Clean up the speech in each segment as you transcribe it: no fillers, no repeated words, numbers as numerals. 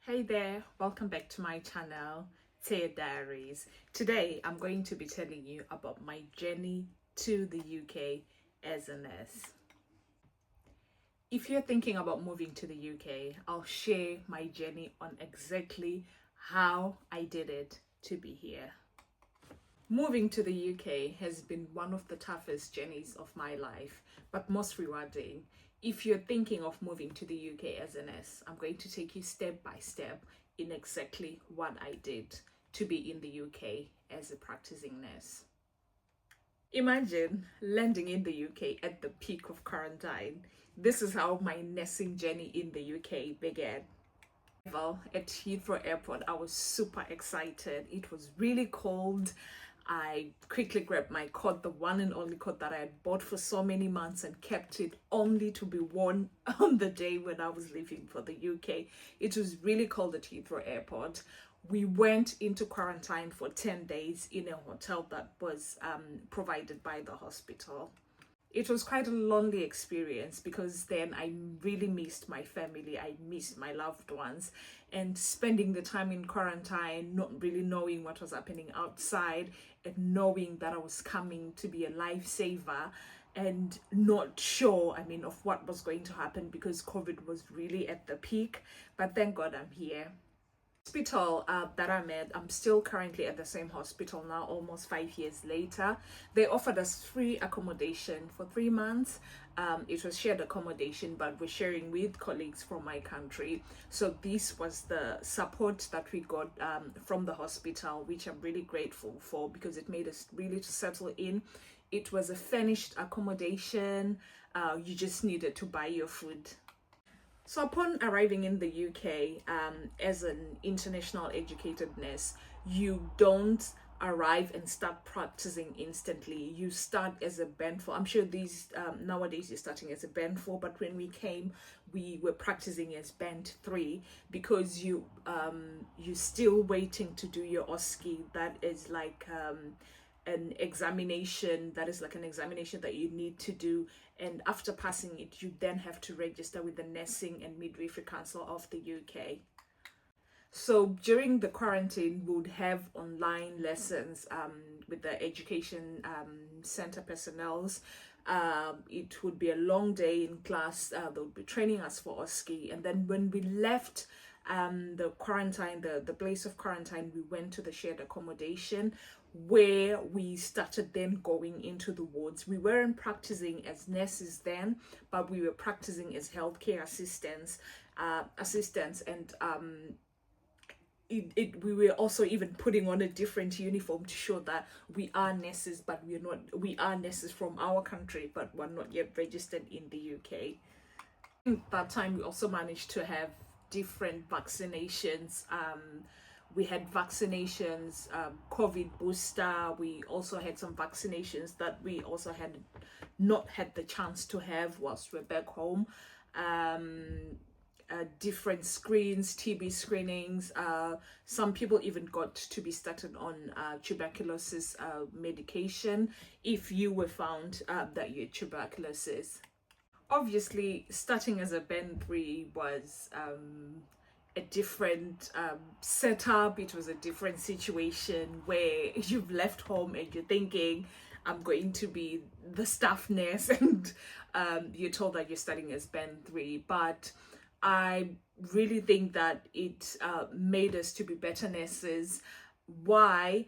Hey there, welcome back to my channel, Tear Diaries. Today I'm going to be telling you about my journey to the UK as a nurse. If you're thinking about moving to the UK, I'll share my journey on exactly how I did it to be here. Moving to the UK has been one of the toughest journeys of my life, but most rewarding. If you're thinking of moving to the UK as a nurse, I'm going to take you step by step in exactly what I did to be in the UK as a practicing nurse. Imagine landing in the UK at the peak of quarantine. This is how my nursing journey in the UK began. Well, at Heathrow Airport, I was super excited. It was really cold. I quickly grabbed my coat, the one and only coat that I had bought for so many months and kept it only to be worn on the day when I was leaving for the UK. It was really cold at Heathrow Airport. We went into quarantine for 10 days in a hotel that was provided by the hospital. It was quite a lonely experience because then I really missed my family, I missed my loved ones, and spending the time in quarantine, not really knowing what was happening outside and knowing that I was coming to be a lifesaver and not sure, of what was going to happen because COVID was really at the peak. But thank God I'm here. Hospital that I'm at, I'm still currently at the same hospital now, almost 5 years later. They offered us free accommodation for 3 months. It was shared accommodation, but we're sharing with colleagues from my country. So this was the support that we got from the hospital, which I'm really grateful for because it made us really to settle in. It was a furnished accommodation. You just needed to buy your food. So upon arriving in the UK, as an international educated nurse, you don't arrive and start practicing instantly. You start as a band 4. I'm sure these nowadays you're starting as a band 4, but when we came, we were practicing as band 3 because you're still waiting to do your OSCE. That is like an examination that you need to do, and after passing it you then have to register with the Nursing and Midwifery Council of the UK. So during the quarantine we would have online lessons with the education center personnel. It would be a long day in class. They would be training us for OSCE, and then when we left the quarantine, the place of quarantine, we went to the shared accommodation where we started then going into the wards. We weren't practicing as nurses then, but we were practicing as healthcare assistants, and we were also even putting on a different uniform to show that we are nurses, but we are nurses from our country, but we're not yet registered in the UK. At that time, we also managed to have different vaccinations. We had vaccinations, COVID booster. We also had some vaccinations that we also had not had the chance to have whilst we're back home. Different screens, TB screenings. Some people even got to be started on tuberculosis medication if you were found that you had tuberculosis. Obviously, starting as a band 3 was a different setup. It was a different situation where you've left home and you're thinking, I'm going to be the staff nurse, and you're told that you're studying as band 3. But I really think that it made us to be better nurses. Why?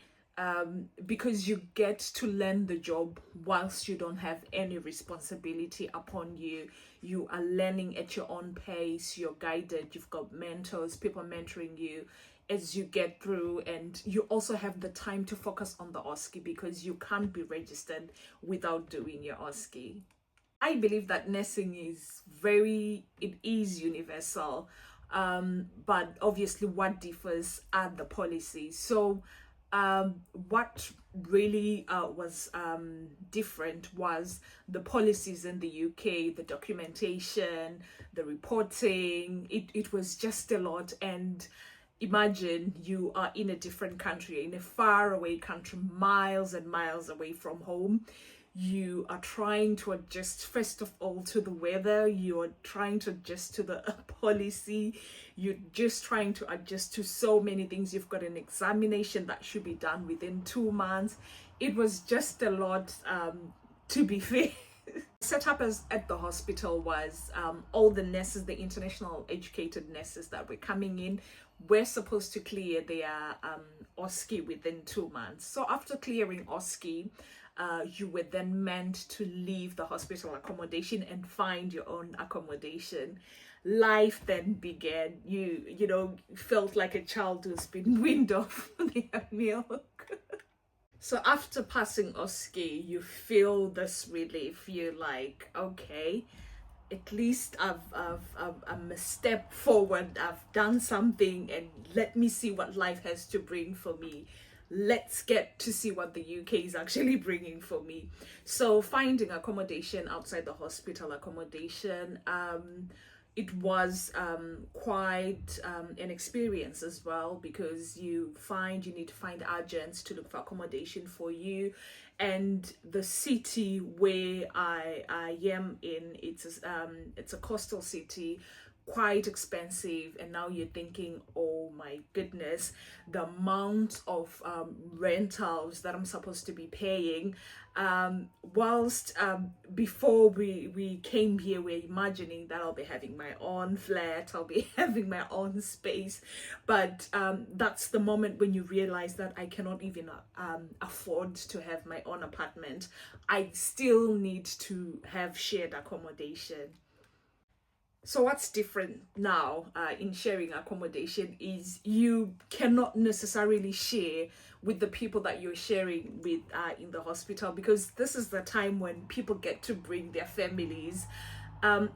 Because you get to learn the job whilst you don't have any responsibility upon you. You are learning at your own pace, you're guided, you've got mentors, people mentoring you as you get through, and you also have the time to focus on the OSCE because you can't be registered without doing your OSCE. I believe that nursing is universal, but obviously what differs are the policies. So what really was different was the policies in the UK, the documentation, the reporting. It was just a lot. And imagine you are in a different country, in a faraway country, miles and miles away from home. You are trying to adjust, first of all, to the weather. You are trying to adjust to the policy. You're just trying to adjust to so many things. You've got an examination that should be done within 2 months. It was just a lot, to be fair. Set up as at the hospital was, all the nurses, the international educated nurses that were coming in, were supposed to clear their OSCE within 2 months. So after clearing OSCE, you were then meant to leave the hospital accommodation and find your own accommodation. Life then began. You know, felt like a child who's been weaned off their milk. So after passing OSCE, you feel this relief. You're like, okay, at least I'm a step forward. I've done something, and let me see what life has to bring for me. Let's get to see what the UK is actually bringing for me. So finding accommodation outside the hospital accommodation, it was quite an experience as well, because you need to find agents to look for accommodation for you. And the city where I am in, it's a coastal city, quite expensive. And now you're thinking, oh my goodness, the amount of rentals that I'm supposed to be paying. Whilst before we came here, we're imagining that I'll be having my own flat, I'll be having my own space. But that's the moment when you realize that I cannot even afford to have my own apartment. I still need to have shared accommodation. So what's different now in sharing accommodation is you cannot necessarily share with the people that you're sharing with in the hospital, because this is the time when people get to bring their families.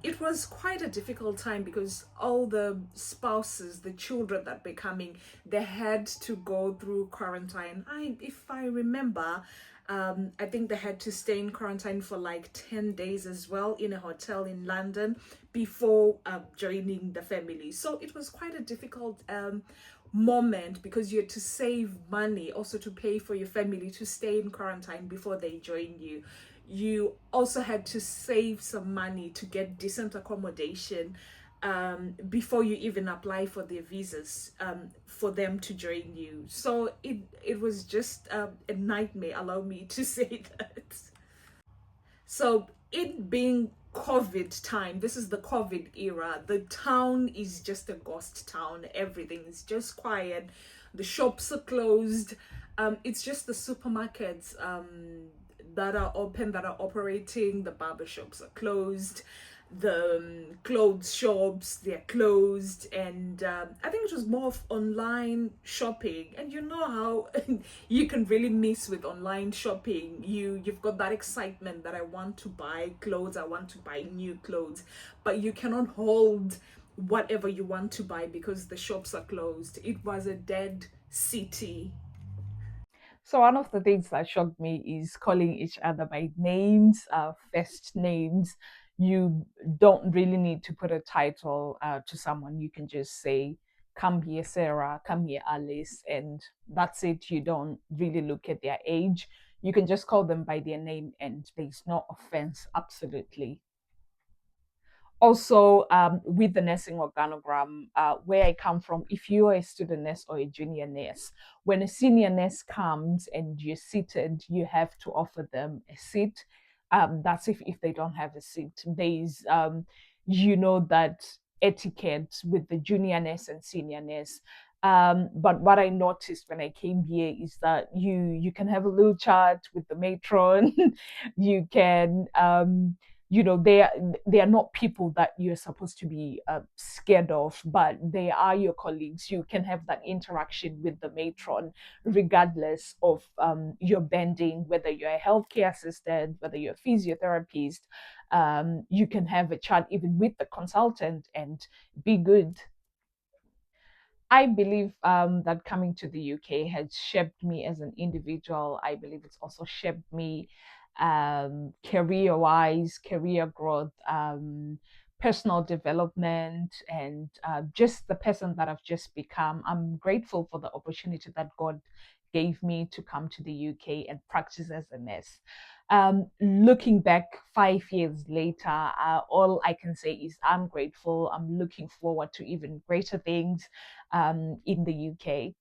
It was quite a difficult time because all the spouses, the children that were coming, they had to go through quarantine. If I remember, I think they had to stay in quarantine for like 10 days as well in a hotel in London before joining the family. So it was quite a difficult moment, because you had to save money also to pay for your family to stay in quarantine before they join you. You also had to save some money to get decent accommodation before you even apply for their visas, for them to join you. So it was just a nightmare, allow me to say that. So it being COVID time, this is the COVID era, the town is just a ghost town. Everything is just quiet. The shops are closed. It's just the supermarkets that are open, that are operating. The barber shops are closed. The clothes shops, they're closed. And I think it was more of online shopping. And you know how you can really miss with online shopping. You've got that excitement that I want to buy clothes, I want to buy new clothes, but you cannot hold whatever you want to buy because the shops are closed. It was a dead city. So one of the things that shocked me is calling each other by names, first names. You don't really need to put a title to someone. You can just say, "Come here, Sarah. Come here, Alice," and that's it. You don't really look at their age. You can just call them by their name, and there's no offense. Absolutely. Also, with the nursing organogram, where I come from, if you are a student nurse or a junior nurse, when a senior nurse comes and you're seated, you have to offer them a seat. That's if they don't have a seat. There's, that etiquette with the junior nurse and senior nurse. But what I noticed when I came here is that you can have a little chat with the matron. You can they are not people that you're supposed to be scared of, but they are your colleagues. You can have that interaction with the matron regardless of your bending, whether you're a healthcare assistant, whether you're a physiotherapist. You can have a chat even with the consultant and be good. I believe that coming to the UK has shaped me as an individual. I believe it's also shaped me career wise, career growth, personal development, and just the person that I've just become. I'm grateful for the opportunity that God gave me to come to the UK and practice as a nurse. Looking back 5 years later, all I can say is I'm grateful. I'm looking forward to even greater things in the UK.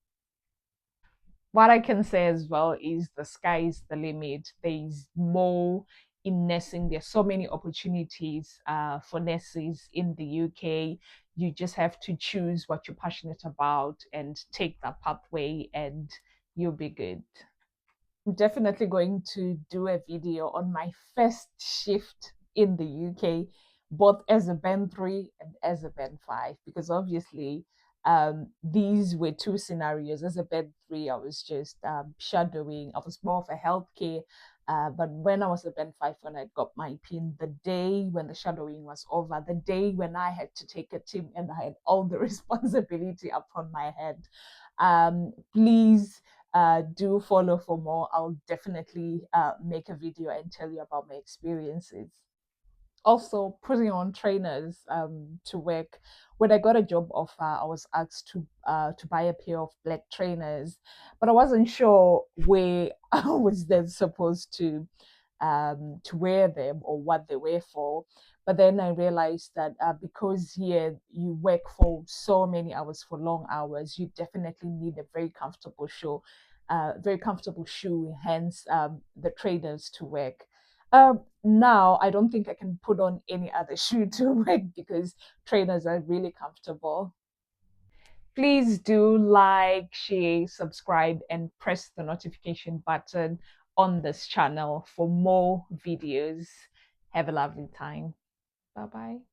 What I can say as well is the sky is the limit. There's more in nursing. There's so many opportunities for nurses in the UK. You just have to choose what you're passionate about and take that pathway, and you'll be good. I'm definitely going to do a video on my first shift in the UK, both as a band 3 and as a band 5, because obviously these were two scenarios. As a band 3, I was just shadowing. I was more of a healthcare. But when I was a band 5, when I got my pin, the day when the shadowing was over, the day when I had to take a team and I had all the responsibility upon my head, please do follow for more. I'll definitely make a video and tell you about my experiences. Also, putting on trainers to work. When I got a job offer, I was asked to buy a pair of black trainers, but I wasn't sure where I was then supposed to wear them or what they were for. But then I realized that because here you work for so many hours, for long hours, you definitely need a very comfortable shoe, hence the trainers to work. Now I don't think I can put on any other shoe to work because trainers are really comfortable. Please do like, share, subscribe, and press the notification button on this channel for more videos. Have a lovely time. Bye bye.